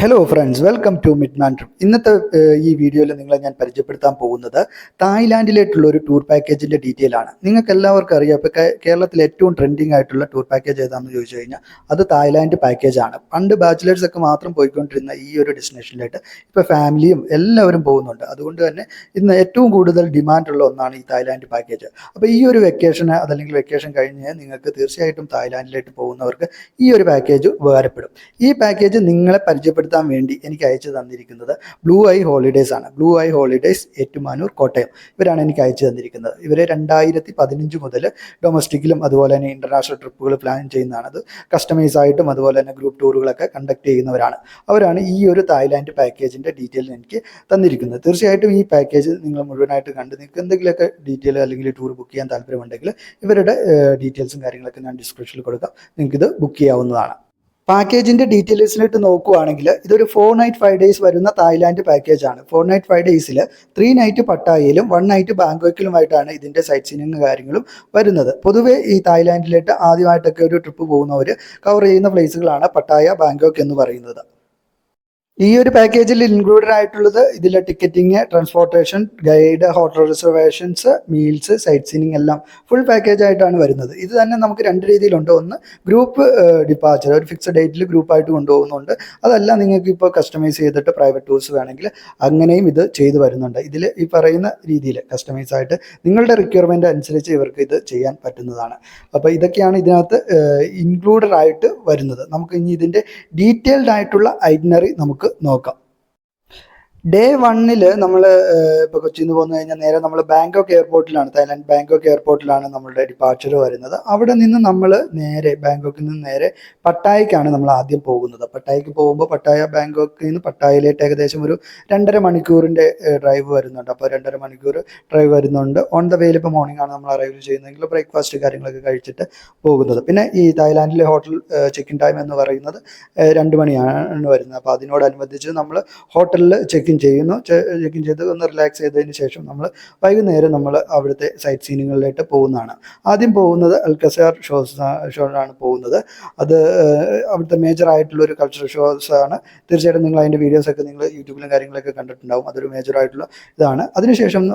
Hello friends, welcome to midman trip. ഇന്നത്തെ ഈ വീഡിയോയിൽ നിങ്ങളെ ഞാൻ പരിചയപ്പെടുത്താൻ പോകുന്നത് തായ്ലാൻഡിലേക്കുള്ള ഒരു ടൂർ പാക്കേജിൻ്റെ ഡീറ്റെയിൽ ആണ്. നിങ്ങൾക്ക് എല്ലാവർക്കും അറിയാം, ഇപ്പോൾ കേരളത്തിൽ ഏറ്റവും ട്രെൻഡിങ് ആയിട്ടുള്ള ടൂർ പാക്കേജ് ഏതാണെന്ന് ചോദിച്ചു കഴിഞ്ഞാൽ അത് തായ്ലാൻഡ് പാക്കേജാണ്. പണ്ട് ബാച്ചിലേഴ്സ് ഒക്കെ മാത്രം പോയിക്കൊണ്ടിരുന്ന ഈ ഒരു ഡെസ്റ്റിനേഷനിലായിട്ട് ഇപ്പോൾ ഫാമിലിയും എല്ലാവരും പോകുന്നുണ്ട്. അതുകൊണ്ട് തന്നെ ഇന്ന് ഏറ്റവും കൂടുതൽ ഡിമാൻഡുള്ള ഒന്നാണ് ഈ തായ്ലാൻഡ് പാക്കേജ്. അപ്പോൾ ഈ ഒരു വെക്കേഷന് അതല്ലെങ്കിൽ വെക്കേഷൻ കഴിഞ്ഞ് നിങ്ങൾക്ക് തീർച്ചയായിട്ടും തായ്ലാൻഡിലേക്ക് പോകുന്നവർക്ക് ഈ ഒരു പാക്കേജ് ഉപകാരപ്പെടും. ഈ പാക്കേജ് നിങ്ങളെ പരിചയപ്പെടുത്താൻ വേണ്ടി എനിക്ക് അയച്ചു തന്നിരിക്കുന്നത് ബ്ലൂ ഐ ഹോളിഡേയ്സ് ആണ്. Blue I holidays Ettumanoor Kottayam, ഇവരാണ് എനിക്ക് അയച്ചു തന്നിരിക്കുന്നത്. ഇവർ 2015 മുതൽ ഡൊമസ്റ്റിക്കിലും അതുപോലെ തന്നെ ഇൻ്റർനാഷണൽ ട്രിപ്പുകൾ പ്ലാൻ ചെയ്യുന്നതാണ്. അത് കസ്റ്റമൈസ് ആയിട്ടും അതുപോലെ തന്നെ ഗ്രൂപ്പ് ടൂറുകളൊക്കെ കണ്ടക്ട് ചെയ്യുന്നവരാണ്. അവരാണ് ഈ ഒരു തായ്ലാൻഡ് പാക്കേജിൻ്റെ ഡീറ്റെയിൽ എനിക്ക് തന്നിരിക്കുന്നത്. തീർച്ചയായിട്ടും ഈ പാക്കേജ് നിങ്ങൾ മുഴുവനായിട്ട് കണ്ട് നിങ്ങൾക്ക് എന്തെങ്കിലുമൊക്കെ ഡീറ്റെയിൽ അല്ലെങ്കിൽ ടൂർ ബുക്ക് ചെയ്യാൻ താല്പര്യമുണ്ടെങ്കിൽ ഇവരുടെ ഡീറ്റെയിൽസും കാര്യങ്ങളൊക്കെ ഞാൻ ഡിസ്ക്രിപ്ഷനിൽ കൊടുക്കാം. നിങ്ങൾക്കിത് ബുക്ക് ചെയ്യാവുന്നതാണ്. പാക്കേജിൻ്റെ ഡീറ്റെയിൽസിലിട്ട് നോക്കുകയാണെങ്കിൽ ഇതൊരു 4 നൈറ്റ് 5 ഡേയ്സ് വരുന്ന തായ്ലാൻഡ് പാക്കേജാണ്. 4 നൈറ്റ് 5 ഡേയ്സിൽ 3 നൈറ്റ് പട്ടായയിലും 1 നൈറ്റ് ബാങ്കോക്കിലുമായിട്ടാണ് ഇതിൻ്റെ സൈറ്റ് സീയിങ് കാര്യങ്ങളും വരുന്നത്. പൊതുവേ ഈ തായ്ലാൻഡിലേക്ക് ആദ്യമായിട്ടൊക്കെ ഒരു ട്രിപ്പ് പോകുന്നവർ കവർ ചെയ്യുന്ന പ്ലേസുകളാണ് പട്ടായ, ബാങ്കോക്ക് എന്ന് പറയുന്നത്. ഈ ഒരു പാക്കേജിൽ ഇൻക്ലൂഡഡ് ആയിട്ടുള്ളത് ഇതിലെ ticketing, transportation, guide, hotel reservations, meals, sight seeing എല്ലാം ഫുൾ പാക്കേജ് ആയിട്ടാണ് വരുന്നത്. ഇത് തന്നെ നമുക്ക് 2 രീതിയിലുണ്ട്. ഒന്ന് ഗ്രൂപ്പ് ഡിപ്പാച്ചർ, ഒരു ഫിക്സഡ് ഡേറ്റിൽ ഗ്രൂപ്പായിട്ട് കൊണ്ടുപോകുന്നുണ്ട്. അതല്ല നിങ്ങൾക്ക് ഇപ്പോൾ കസ്റ്റമൈസ് ചെയ്തിട്ട് പ്രൈവറ്റ് ടൂർസ് വേണമെങ്കിൽ അങ്ങനെയും ഇത് ചെയ്തു വരുന്നുണ്ട്. ഇതിൽ ഈ പറയുന്ന രീതിയിൽ കസ്റ്റമൈസ് ആയിട്ട് നിങ്ങളുടെ റിക്വയർമെൻ്റ് അനുസരിച്ച് ഇവർക്ക് ഇത് ചെയ്യാൻ പറ്റുന്നതാണ്. അപ്പോൾ ഇതൊക്കെയാണ് ഇതിനകത്ത് ഇൻക്ലൂഡഡ് ആയിട്ട് വരുന്നത്. നമുക്ക് ഇനി ഇതിൻ്റെ ഡീറ്റെയിൽഡ് ആയിട്ടുള്ള ഐറ്റിനറി നമുക്ക് നോക്കാം. ഡേ 1 നമ്മൾ ഇപ്പോൾ കൊച്ചിയിൽ നിന്ന് പോന്നു കഴിഞ്ഞാൽ നേരെ നമ്മൾ ബാങ്കോക്ക് എയർപോർട്ടിലാണ്, തായ്ലാൻഡ് ബാങ്കോക്ക് എയർപോർട്ടിലാണ് നമ്മളുടെ ഡിപ്പാർച്ചർ വരുന്നത്. അവിടെ നിന്ന് നമ്മൾ നേരെ ബാങ്കോക്കിൽ നിന്ന് നേരെ പട്ടായക്കാണ് നമ്മൾ ആദ്യം പോകുന്നത്. പട്ടായക്ക് പോകുമ്പോൾ പട്ടായ ബാങ്കോക്കിൽ നിന്ന് പട്ടായയിലേക്ക് ഏകദേശം ഒരു 2.5 മണിക്കൂറിൻ്റെ ഡ്രൈവ് വരുന്നുണ്ട്. അപ്പോൾ 2.5 മണിക്കൂർ ഡ്രൈവ് വരുന്നുണ്ട്. ഓൺ ദ വേയിൽ ഇപ്പോൾ മോർണിംഗ് ആണ് നമ്മൾ അറൈവ് ചെയ്യുന്നതെങ്കിൽ ബ്രേക്ക്ഫാസ്റ്റ് കാര്യങ്ങളൊക്കെ കഴിച്ചിട്ട് പോകുന്നത്. പിന്നെ ഈ തായ്ലാൻഡിലെ ഹോട്ടൽ ചെക്ക് ഇൻ ടൈം എന്ന് പറയുന്നത് 2 മണിയാണ് വരുന്നത്. അപ്പോൾ അതിനോടനുബന്ധിച്ച് നമ്മൾ ഹോട്ടലിൽ ചെക്ക് ഇൻ ചെയ്ത് ഒന്ന് റിലാക്സ് ചെയ്തതിന് ശേഷം നമ്മൾ വൈകുന്നേരം നമ്മൾ അവിടുത്തെ സൈറ്റ് സീനുകളിലേക്ക് പോകുന്നതാണ്. ആദ്യം പോകുന്നത് അൽക്കസാർ ഷോയാണ് പോകുന്നത്. അത് അവിടുത്തെ മേജർ ആയിട്ടുള്ള ഒരു കൾച്ചറൽ ഷോസ് ആണ്. തീർച്ചയായിട്ടും നിങ്ങൾ അതിൻ്റെ വീഡിയോസൊക്കെ നിങ്ങൾ യൂട്യൂബിലും കാര്യങ്ങളൊക്കെ കണ്ടിട്ടുണ്ടാവും. അതൊരു മേജർ ആയിട്ടുള്ള ഇതാണ്. അതിനുശേഷം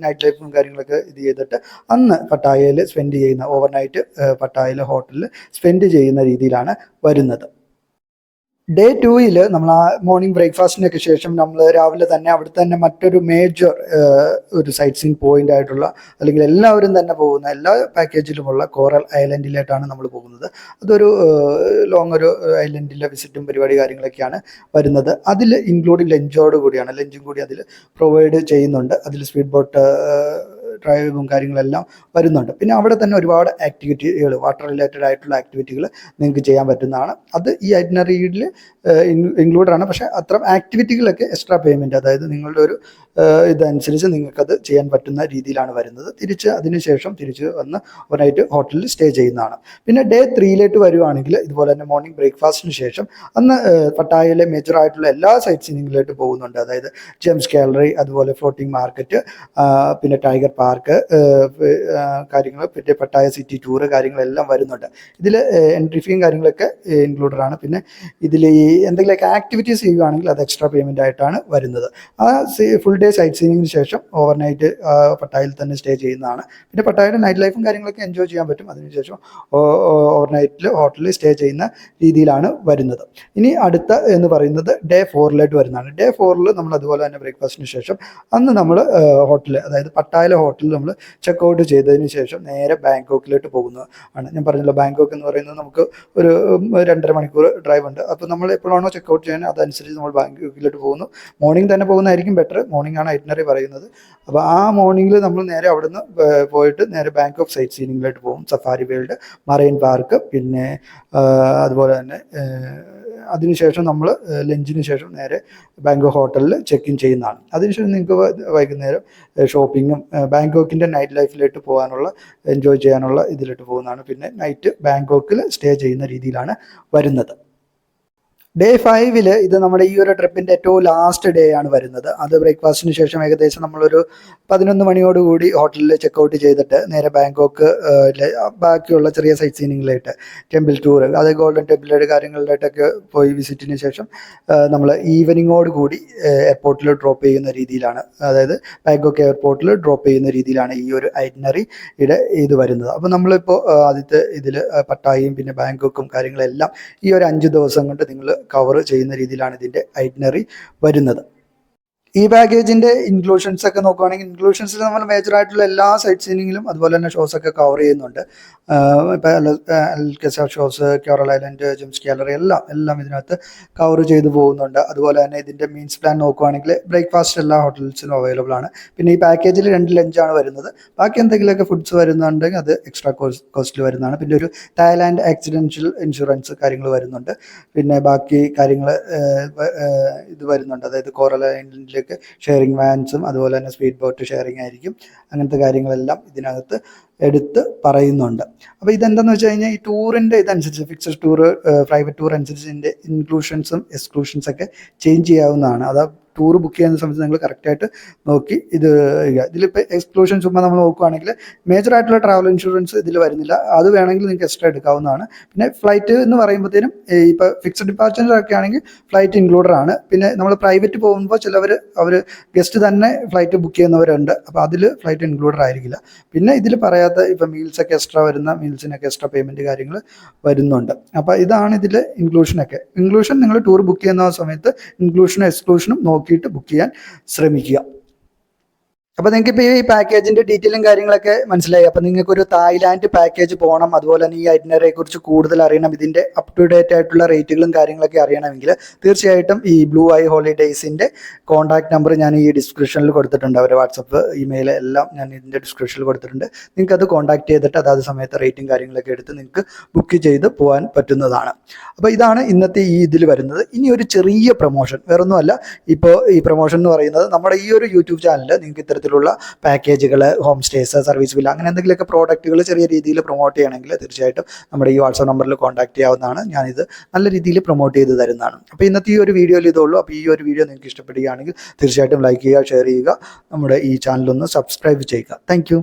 നൈറ്റ് ലൈഫും കാര്യങ്ങളൊക്കെ ഇത് ചെയ്തിട്ട് അന്ന് പട്ടായയിൽ സ്പെൻഡ് ചെയ്യുന്ന ഓവർനൈറ്റ് പട്ടായയിലെ ഹോട്ടലിൽ സ്പെൻഡ് ചെയ്യുന്ന രീതിയിലാണ് വരുന്നത്. ഡേ 2 നമ്മൾ ആ മോർണിംഗ് ബ്രേക്ക്ഫാസ്റ്റിനൊക്കെ ശേഷം നമ്മൾ രാവിലെ തന്നെ അവിടെ തന്നെ മറ്റൊരു മേജർ ഒരു സൈറ്റ് സീയിങ് പോയിന്റ് ആയിട്ടുള്ള, അല്ലെങ്കിൽ എല്ലാവരും തന്നെ പോകുന്ന, എല്ലാ പാക്കേജിലുമുള്ള കോറൽ ഐലൻഡിലേക്കാണ് നമ്മൾ പോകുന്നത്. അതൊരു ലോങ് ഒരു ഐലൻഡിലെ വിസിറ്റും പരിപാടി കാര്യങ്ങളൊക്കെയാണ് വരുന്നത്. അതിൽ ഇൻക്ലൂഡിങ് ലഞ്ചോട് കൂടിയാണ്, ലഞ്ചും കൂടി അതിൽ പ്രൊവൈഡ് ചെയ്യുന്നുണ്ട്. അതിൽ സ്പീഡ് ബോട്ട് ഡ്രൈവും കാര്യങ്ങളെല്ലാം വരുന്നുണ്ട്. പിന്നെ അവിടെ തന്നെ ഒരുപാട് ആക്ടിവിറ്റികൾ, വാട്ടർ റിലേറ്റഡ് ആയിട്ടുള്ള ആക്ടിവിറ്റികൾ നിങ്ങൾക്ക് ചെയ്യാൻ പറ്റുന്നതാണ്. അത് ഈ ഐറ്റിനറിയിൽ ഇൻക്ലൂഡഡ് ആണ്. പക്ഷേ അത്തരം ആക്ടിവിറ്റികളൊക്കെ എക്സ്ട്രാ പേയ്മെൻറ്റ്, അതായത് നിങ്ങളുടെ ഒരു ഇതനുസരിച്ച് നിങ്ങൾക്കത് ചെയ്യാൻ പറ്റുന്ന രീതിയിലാണ് വരുന്നത്. അതിനുശേഷം തിരിച്ച് വന്ന് ഒരായിട്ട് ഹോട്ടലിൽ സ്റ്റേ ചെയ്യുന്നതാണ്. പിന്നെ ഡേ 3 വരുവാണെങ്കിൽ ഇതുപോലെ തന്നെ മോർണിംഗ് ബ്രേക്ക്ഫാസ്റ്റിന് ശേഷം അന്ന് പട്ടായയിലെ മേജർ ആയിട്ടുള്ള എല്ലാ സൈറ്റ് സീനിങ്ങിലായിട്ട് പോകുന്നുണ്ട്. അതായത് ജെംസ് ഗാലറി, അതുപോലെ ഫ്ലോട്ടിംഗ് മാർക്കറ്റ്, പിന്നെ ടൈഗർ പാർക്ക് കാര്യങ്ങൾ, പിന്നെ പട്ടായ സിറ്റി ടൂറ് കാര്യങ്ങളെല്ലാം വരുന്നുണ്ട്. ഇതിൽ എൻട്രി ഫീയും കാര്യങ്ങളൊക്കെ ഇൻക്ലൂഡഡ് ആണ്. പിന്നെ ഇതിൽ ഈ എന്തെങ്കിലുമൊക്കെ ആക്ടിവിറ്റീസ് ചെയ്യുകയാണെങ്കിൽ അത് എക്സ്ട്രാ പേയ്മെൻ്റ് ആയിട്ടാണ് വരുന്നത്. ആ ഫുൾ ഡേ സൈറ്റ് സീയിങ്ങിന് ശേഷം ഓവർനൈറ്റ് പട്ടായയിൽ തന്നെ സ്റ്റേ ചെയ്യുന്നതാണ്. പിന്നെ പട്ടായയുടെ നൈറ്റ് ലൈഫും കാര്യങ്ങളൊക്കെ എൻജോയ് ചെയ്യാൻ പറ്റും. അതിനുശേഷം ഓവർനൈറ്റിൽ ഹോട്ടലിൽ സ്റ്റേ ചെയ്യുന്ന രീതിയിലാണ് വരുന്നത്. ഇനി അടുത്ത എന്ന് പറയുന്നത് ഡേ 4 വരുന്നതാണ്. ഡേ 4 നമ്മൾ അതുപോലെ തന്നെ ബ്രേക്ക്ഫാസ്റ്റിന് ശേഷം അന്ന് നമ്മൾ ഹോട്ടൽ, അതായത് പട്ടായയിലെ ഹോട്ടലിൽ നമ്മൾ ചെക്കൗട്ട് ചെയ്തതിന് ശേഷം നേരെ ബാങ്കോക്കിലോട്ട് പോകുന്നതാണ്. ഞാൻ പറഞ്ഞല്ലോ, ബാങ്കോക്ക് എന്ന് പറയുന്നത് നമുക്ക് ഒരു 2.5 മണിക്കൂർ ഡ്രൈവ് ഉണ്ട്. അപ്പോൾ നമ്മൾ എപ്പോഴാണോ ചെക്കൗട്ട് ചെയ്യാൻ അതനുസരിച്ച് നമ്മൾ ബാങ്കോക്കിലോട്ട് പോകുന്നു. മോർണിംഗ് തന്നെ പോകുന്നതായിരിക്കും ബെറ്റർ. മോർണിംഗ് ആണ് ഐറ്റിനറി പറയുന്നത്. അപ്പോൾ ആ മോർണിംഗിൽ നമ്മൾ നേരെ അവിടുന്ന് പോയിട്ട് നേരെ ബാങ്കോക്ക് സൈറ്റ് സീയിങ്ങിലോട്ട് പോകും. സഫാരി വേൾഡ്, മറൈൻ പാർക്ക്, പിന്നെ അതുപോലെ തന്നെ അതിനുശേഷം നമ്മൾ ലഞ്ചിന് ശേഷം നേരെ ബാങ്കോക്ക് ഹോട്ടലിൽ ചെക്ക് ഇൻ ചെയ്യുന്നതാണ്. അതിനുശേഷം നിങ്ങൾക്ക് വൈകുന്നേരം ഷോപ്പിങ്ങും ബാങ്കോക്കിൻ്റെ നൈറ്റ് ലൈഫിലേക്ക് പോകാനുള്ള, എൻജോയ് ചെയ്യാനുള്ള ഇതിലോട്ട് പോകുന്നതാണ്. പിന്നെ നൈറ്റ് ബാങ്കോക്കിൽ സ്റ്റേ ചെയ്യുന്ന രീതിയിലാണ് വരുന്നത്. ഡേ 5 ഇത് നമ്മുടെ ഈ ഒരു ട്രിപ്പിൻ്റെ ഏറ്റവും ലാസ്റ്റ് ഡേ ആണ് വരുന്നത്. അത് ബ്രേക്ക്ഫാസ്റ്റിന് ശേഷം ഏകദേശം നമ്മളൊരു 11 മണിയോടുകൂടി ഹോട്ടലിൽ ചെക്കൗട്ട് ചെയ്തിട്ട് നേരെ ബാങ്കോക്ക് ബാക്കിയുള്ള ചെറിയ സൈറ്റ് സീനിങ്ങിലായിട്ട് ടെമ്പിൾ ടൂർ, അത് ഗോൾഡൻ ടെമ്പിളുടെ കാര്യങ്ങളിലായിട്ടൊക്കെ പോയി വിസിറ്റിന് ശേഷം നമ്മൾ ഈവനിങ്ങോട് കൂടി എയർപോർട്ടിൽ ഡ്രോപ്പ് ചെയ്യുന്ന രീതിയിലാണ്, അതായത് ബാങ്കോക്ക് എയർപോർട്ടിൽ ഡ്രോപ്പ് ചെയ്യുന്ന രീതിയിലാണ് ഈ ഒരു ഐറ്റിനറിയുടെ ഇത് വരുന്നത്. അപ്പോൾ നമ്മളിപ്പോൾ ആദ്യത്തെ ഇതിൽ പട്ടായയും പിന്നെ ബാങ്കോക്കും കാര്യങ്ങളെല്ലാം ഈ ഒരു 5 ദിവസം കൊണ്ട് നിങ്ങൾ കവർ ചെയ്യുന്ന രീതിയിലാണ് ഇതിൻ്റെ ഐറ്റിനറി വരുന്നത്. ഈ പാക്കേജിൻ്റെ ഇൻക്ലൂഷൻസ് ഒക്കെ നോക്കുകയാണെങ്കിൽ ഇൻക്ലൂഷൻസിൽ നമ്മൾ മേജർ ആയിട്ടുള്ള എല്ലാ സൈറ്റ് സീനിങ്ങിലും അതുപോലെ തന്നെ ഷോസ് ഒക്കെ കവർ ചെയ്യുന്നുണ്ട്. ഇപ്പോൾ അൽക്കസ ഷോസ്, ക്യോറൽ ഐലൻഡ്, ജെംസ് ഗാലറി എല്ലാം ഇതിനകത്ത് കവർ ചെയ്തു പോകുന്നുണ്ട്. അതുപോലെ തന്നെ ഇതിൻ്റെ മീൽസ് പ്ലാൻ നോക്കുകയാണെങ്കിൽ ബ്രേക്ക്ഫാസ്റ്റ് എല്ലാ ഹോട്ടൽസിലും അവൈലബിൾ ആണ്. പിന്നെ ഈ പാക്കേജിൽ 2 ലഞ്ചാണ് വരുന്നത്. ബാക്കി എന്തെങ്കിലുമൊക്കെ ഫുഡ്സ് വരുന്നുണ്ടെങ്കിൽ അത് എക്സ്ട്രാ കോസ്റ്റിൽ വരുന്നതാണ്. പിന്നെ ഒരു തായ്ലാൻഡ് ആക്സിഡൻഷ്യൽ ഇൻഷുറൻസ് കാര്യങ്ങൾ വരുന്നുണ്ട്. പിന്നെ ബാക്കി കാര്യങ്ങൾ ഇത് വരുന്നുണ്ട്, അതായത് കോറൽ ഐലൻഡിൽ ഷെയറിംഗ് വാൻസും അതുപോലെ തന്നെ സ്പീഡ് ബോട്ട് ഷെയറിംഗ് ആയിരിക്കും. അങ്ങനത്തെ കാര്യങ്ങളെല്ലാം ഇതിനകത്ത് എടുത്ത് പറയുന്നുണ്ട്. അപ്പോൾ ഇതെന്താണെന്ന് വെച്ച് കഴിഞ്ഞാൽ ഈ ടൂറിൻ്റെ ഇതനുസരിച്ച് ഫിക്സഡ് ടൂർ, പ്രൈവറ്റ് ടൂർ അനുസരിച്ച് ഇതിൻ്റെ ഇൻക്ലൂഷൻസും എക്സ്ക്ലൂഷൻസൊക്കെ ചേഞ്ച് ചെയ്യാവുന്നതാണ്. അത് ടൂർ ബുക്ക് ചെയ്യുന്ന സമയത്ത് നിങ്ങൾ കറക്റ്റായിട്ട് നോക്കി ഇത് ചെയ്യുക. ഇതിലിപ്പോൾ എക്സ്ക്ലൂഷൻ ചുമ്മാ നമ്മൾ നോക്കുകയാണെങ്കിൽ മേജർ ആയിട്ടുള്ള ട്രാവൽ ഇൻഷുറൻസ് ഇതിൽ വരുന്നില്ല. അത് വേണമെങ്കിൽ നിങ്ങൾക്ക് എക്സ്ട്രാ എടുക്കാവുന്നതാണ്. പിന്നെ ഫ്ലൈറ്റ് എന്ന് പറയുമ്പോഴത്തേനും ഇപ്പോൾ ഫിക്സഡ് ഡിപ്പാർച്ചറൊക്കെ ആണെങ്കിൽ ഫ്ലൈറ്റ് ഇൻക്ലൂഡഡ് ആണ്. പിന്നെ നമ്മൾ പ്രൈവറ്റ് പോകുമ്പോൾ അവർ ഗസ്റ്റ് തന്നെ ഫ്ലൈറ്റ് ബുക്ക് ചെയ്യുന്നവരുണ്ട്. അപ്പോൾ അതിൽ ഫ്ലൈറ്റ് ഇൻക്ലൂഡഡ് ആയിരിക്കില്ല. പിന്നെ ഇതിൽ പറയാത്ത ഇപ്പോൾ മീൽസൊക്കെ എക്സ്ട്രാ വരുന്ന മീൽസിനൊക്കെ എക്സ്ട്രാ പേയ്മെൻറ്റ് കാര്യങ്ങൾ വരുന്നുണ്ട്. അപ്പോൾ ഇതാണ് ഇതിൽ ഇൻക്ലൂഷൻ നിങ്ങൾ ടൂർ ബുക്ക് ചെയ്യുന്ന സമയത്ത് ഇൻക്ലൂഷനും എക്സ്ക്ലൂഷനും നോക്കിയിട്ട് ബുക്ക് ചെയ്യാൻ ശ്രമിക്കുക. അപ്പോൾ നിങ്ങൾക്ക് ഇപ്പോൾ ഈ പാക്കേജിൻ്റെ ഡീറ്റെയിലും കാര്യങ്ങളൊക്കെ മനസ്സിലായി. അപ്പോൾ നിങ്ങൾക്കൊരു തായ്ലാൻഡ് പാക്കേജ് പോകണം, അതുപോലെ തന്നെ ഈ ഐറ്റിനറിയെ കുറിച്ച് കൂടുതൽ അറിയണം, ഇതിൻ്റെ അപ് ടു ഡേറ്റ് ആയിട്ടുള്ള റേറ്റുകളും കാര്യങ്ങളൊക്കെ അറിയണമെങ്കിൽ തീർച്ചയായിട്ടും ഈ ബ്ലൂ ഐ ഹോളിഡേയ്സിൻ്റെ കോൺടാക്ട് നമ്പർ ഞാൻ ഈ ഡിസ്ക്രിപ്ഷനിൽ കൊടുത്തിട്ടുണ്ട്. അവരുടെ വാട്സപ്പ്, ഇമെയിൽ എല്ലാം ഞാൻ ഇതിൻ്റെ ഡിസ്ക്രിപ്ഷനിൽ കൊടുത്തിട്ടുണ്ട്. നിങ്ങൾക്ക് അത് കോൺടാക്ട് ചെയ്തിട്ട് അതാത് സമയത്ത് റേറ്റും കാര്യങ്ങളൊക്കെ എടുത്ത് നിങ്ങൾക്ക് ബുക്ക് ചെയ്ത് പോകാൻ പറ്റുന്നതാണ്. അപ്പോൾ ഇതാണ് ഇന്നത്തെ ഈ ഇതിൽ വരുന്നത്. ഇനി ഒരു ചെറിയ പ്രൊമോഷൻ, വേറൊന്നുമല്ല. ഇപ്പോൾ ഈ പ്രൊമോഷൻ എന്ന് പറയുന്നത് നമ്മുടെ ഈ ഒരു യൂട്യൂബ് ചാനലിൽ നിങ്ങൾക്ക് ഇത്തരത്തിലുള്ള പാക്കേജുകൾ, ഹോം സ്റ്റേസ്, സർവീസ് വില്ല, അങ്ങനെ എന്തെങ്കിലുമൊക്കെ പ്രോഡക്റ്റുകൾ ചെറിയ രീതിയിൽ പ്രൊമോട്ട് ചെയ്യണമെങ്കിൽ തീർച്ചയായിട്ടും നമ്മുടെ ഈ വാട്സാപ്പ് നമ്പറിൽ കോൺടാക്ട് ചെയ്യാവുന്നതാണ്. ഞാനിത് നല്ല രീതിയിൽ പ്രൊമോട്ട് ചെയ്ത് തരുന്നതാണ്. അപ്പോൾ ഇന്നത്തെ ഈ ഒരു വീഡിയോയിൽ ഇതുള്ളൂ. അപ്പോൾ ഈ ഒരു വീഡിയോ നിങ്ങൾക്ക് ഇഷ്ടപ്പെടുകയാണെങ്കിൽ തീർച്ചയായിട്ടും ലൈക്ക് ചെയ്യുക, ഷെയർ ചെയ്യുക, നമ്മുടെ ഈ ചാനലൊന്ന് സബ്സ്ക്രൈബ് ചെയ്യുക. താങ്ക്